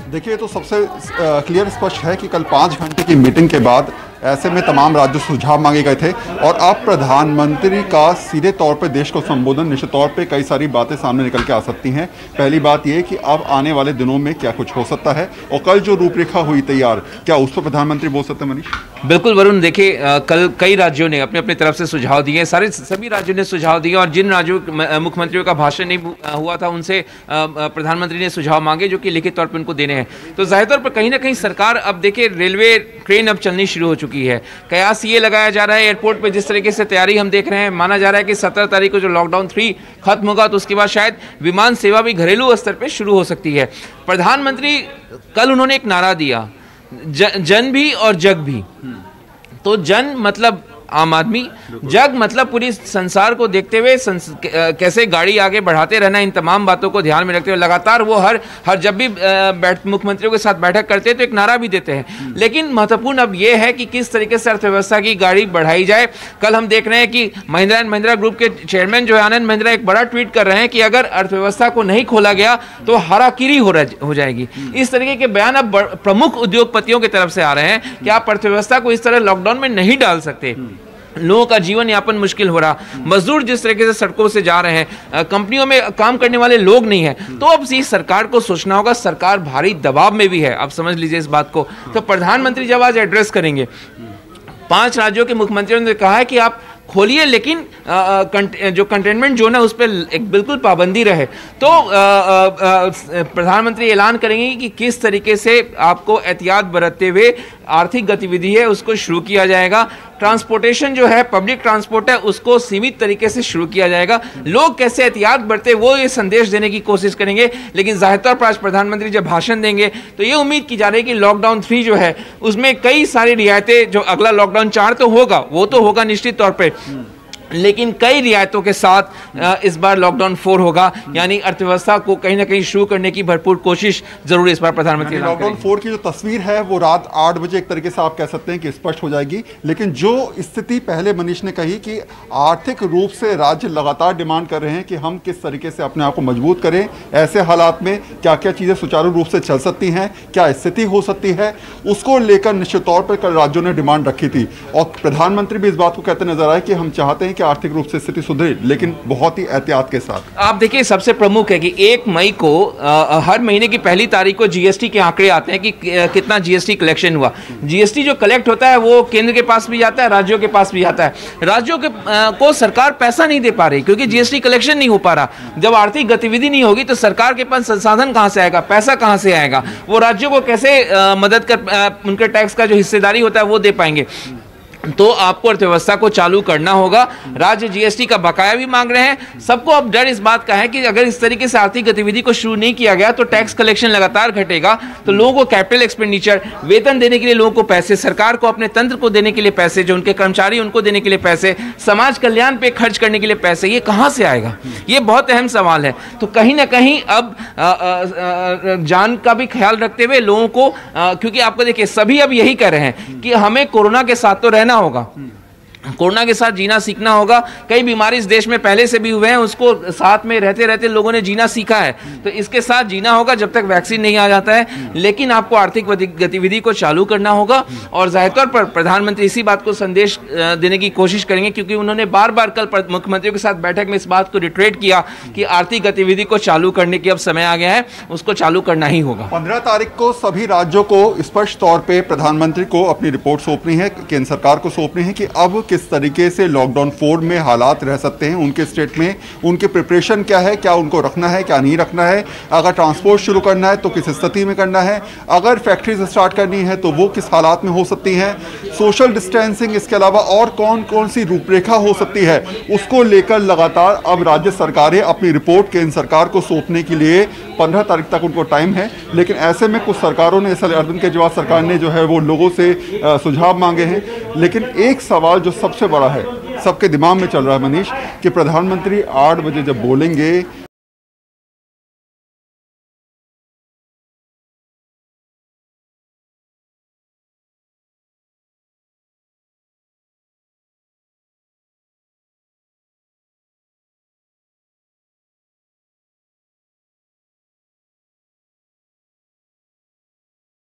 देखिए, तो सबसे क्लियर स्पष्ट है कि कल 5 घंटे की मीटिंग के बाद ऐसे में तमाम राज्यों से सुझाव मांगे गए थे और अब प्रधानमंत्री का सीधे तौर पर देश को संबोधन निश्चित तौर पे कई सारी बातें सामने निकल के आ सकती हैं। पहली बात यह कि अब आने वाले दिनों में क्या कुछ हो सकता है और कल जो रूपरेखा हुई तैयार, क्या उस पर प्रधानमंत्री बोल सकते हैं? मनीष, बिल्कुल वरुण, देखिए कल कई राज्यों ने अपने अपने तरफ से सुझाव दिए, सभी राज्यों ने सुझाव दिए और जिन राज्यों मुख्यमंत्रियों का भाषण नहीं हुआ था उनसे प्रधानमंत्री ने सुझाव मांगे जो कि लिखित तौर पर उनको देने हैं। तो जाहिर तौर पर कहीं ना कहीं सरकार, अब देखिए रेलवे ट्रेन अब चलनी शुरू हो चुकी है, कयास ये लगाया जा रहा है एयरपोर्ट पे जिस तरीके से तैयारी हम देख रहे हैं, माना जा रहा है कि 17 तारीख को जो लॉकडाउन 3 खत्म होगा तो उसके बाद शायद विमान सेवा भी घरेलू स्तर पे शुरू हो सकती है। प्रधानमंत्री कल उन्होंने एक नारा दिया, जन भी और जग भी। तो जन मतलब आम आदमी, जग मतलब पूरी संसार को देखते हुए कैसे गाड़ी आगे बढ़ाते रहना, इन तमाम बातों को ध्यान में रखते हुए लगातार वो हर जब भी मुख्यमंत्रियों के साथ बैठक करते हैं तो एक नारा भी देते हैं। लेकिन महत्वपूर्ण अब ये है कि किस तरीके से अर्थव्यवस्था की गाड़ी बढ़ाई जाए। कल हम देख रहे हैं कि महिंद्रा एंड महिंद्रा ग्रुप के चेयरमैन जो है आनंद महिंद्रा एक बड़ा ट्वीट कर रहे हैं कि अगर अर्थव्यवस्था को नहीं खोला गया तो हाराकिरी हो जाएगी। इस तरीके के बयान अब प्रमुख उद्योगपतियों की तरफ से आ रहे हैं कि आप अर्थव्यवस्था को इस तरह लॉकडाउन में नहीं डाल सकते। लोगों का जीवन यापन मुश्किल हो रहा, मजदूर जिस तरीके से सड़कों से जा रहे हैं, कंपनियों में काम करने वाले लोग नहीं हैं। तो अब इस सरकार को सोचना होगा, सरकार भारी दबाव में भी है, आप समझ लीजिए इस बात को। तो प्रधानमंत्री जब आज एड्रेस करेंगे, 5 राज्यों के मुख्यमंत्रियों ने कहा है कि आप खोलिए लेकिन जो कंटेनमेंट जोन है उस पर एक बिल्कुल पाबंदी रहे। तो प्रधानमंत्री ऐलान करेंगे कि किस तरीके से आपको एहतियात बरतते हुए आर्थिक गतिविधि है उसको शुरू किया जाएगा। ट्रांसपोर्टेशन जो है, पब्लिक ट्रांसपोर्ट है, उसको सीमित तरीके से शुरू किया जाएगा। लोग कैसे एहतियात बरते वो ये संदेश देने की कोशिश करेंगे। लेकिन जाहिर तौर पर आज प्रधानमंत्री जब भाषण देंगे तो ये उम्मीद की जा रही है कि लॉकडाउन 3 जो है उसमें कई सारी रियायतें, जो अगला लॉकडाउन 4 तो होगा, वो तो होगा निश्चित तौर पर, लेकिन कई रियायतों के साथ इस बार लॉकडाउन 4 होगा। यानी अर्थव्यवस्था को कहीं ना कहीं शुरू करने की भरपूर कोशिश जरूर इस बार प्रधानमंत्री लॉकडाउन 4 की जो तस्वीर है वो रात 8 बजे एक तरीके से आप कह सकते हैं कि स्पष्ट हो जाएगी। लेकिन जो स्थिति पहले मनीष ने कही कि आर्थिक रूप से राज्य लगातार डिमांड कर रहे हैं कि हम किस तरीके से अपने आप को मजबूत करें, ऐसे हालात में क्या क्या चीज़ें सुचारू रूप से चल सकती हैं, क्या स्थिति हो सकती है, उसको लेकर निश्चित तौर पर कल राज्यों ने डिमांड रखी थी। और प्रधानमंत्री भी इस बात को कहते नजर आए कि हम चाहते हैं कि आर्थिक रूप से स्थिति सुधरे, लेकिन बहुत ही एहतियात के साथ। आप देखिए, सबसे प्रमुख है कि 1 मई को हर महीने की पहली तारीख को जीएसटी के आंकड़े आते हैं कि कितना जीएसटी कलेक्शन हुआ। जीएसटी जो कलेक्ट होता है वो केंद्र के पास भी जाता है, राज्यों के पास भी जाता है। राज्यों के को सरकार पैसा नहीं दे पा रही क्योंकि जीएसटी कलेक्शन नहीं हो पा रहा। जब आर्थिक गतिविधि नहीं होगी तो सरकार के पास संसाधन कहां से आएगा, पैसा कहां से आएगा, वो राज्यों को कैसे मदद कर उनके टैक्स का जो हिस्सेदारी होता है वो दे पाएंगे। तो आपको अर्थव्यवस्था को चालू करना होगा। राज्य जीएसटी का बकाया भी मांग रहे हैं। सबको अब डर इस बात का है कि अगर इस तरीके से आर्थिक गतिविधि को शुरू नहीं किया गया तो टैक्स कलेक्शन लगातार घटेगा, तो लोगों को कैपिटल एक्सपेंडिचर, वेतन देने के लिए लोगों को पैसे, सरकार को अपने तंत्र को देने के लिए पैसे, जो उनके कर्मचारी उनको देने के लिए पैसे, समाज कल्याण पे खर्च करने के लिए पैसे, ये कहां से आएगा? ये बहुत अहम सवाल है। तो कहीं ना कहीं अब जान का भी ख्याल रखते हुए लोगों को, क्योंकि आपको देखिए सभी अब यही कह रहे हैं कि हमें कोरोना के साथ तो रहना होगा, कोरोना के साथ जीना सीखना होगा। कई बीमारी इस देश में पहले से भी हुए हैं, उसको साथ में रहते रहते लोगों ने जीना सीखा है, तो इसके साथ जीना होगा जब तक वैक्सीन नहीं आ जाता है। लेकिन आपको आर्थिक गतिविधि को चालू करना होगा और जाहिर तौर पर प्रधानमंत्री इसी बात को संदेश देने की कोशिश करेंगे, क्योंकि उन्होंने बार बार कल मुख्यमंत्रियों के साथ बैठक में इस बात को रिट्रेट किया कि आर्थिक गतिविधि को चालू करने की अब समय आ गया है, उसको चालू करना ही होगा। 15 तारीख को सभी राज्यों को स्पष्ट तौर पर प्रधानमंत्री को अपनी रिपोर्ट सौंपनी है, केंद्र सरकार को सौंपनी है कि अब किस तरीके से लॉकडाउन 4 में हालात रह सकते हैं, उनके स्टेट में उनके प्रिपरेशन क्या है, क्या उनको रखना है, क्या नहीं रखना है, अगर ट्रांसपोर्ट शुरू करना है तो किस स्थिति में करना है, अगर फैक्ट्रीज स्टार्ट करनी है तो वो किस हालात में हो सकती हैं, सोशल डिस्टेंसिंग, इसके अलावा और कौन कौन सी रूपरेखा हो सकती है, उसको लेकर लगातार अब राज्य सरकारें अपनी रिपोर्ट केंद्र सरकार को सौंपने के लिए 15 तारीख तक उनको टाइम है। लेकिन ऐसे में कुछ सरकारों ने, अरविंद केजरीवाल सरकार ने जो है वो लोगों से सुझाव मांगे हैं। लेकिन एक सवाल जो सबसे बड़ा है, सबके दिमाग में चल रहा है मनीष, कि प्रधानमंत्री 8 बजे जब बोलेंगे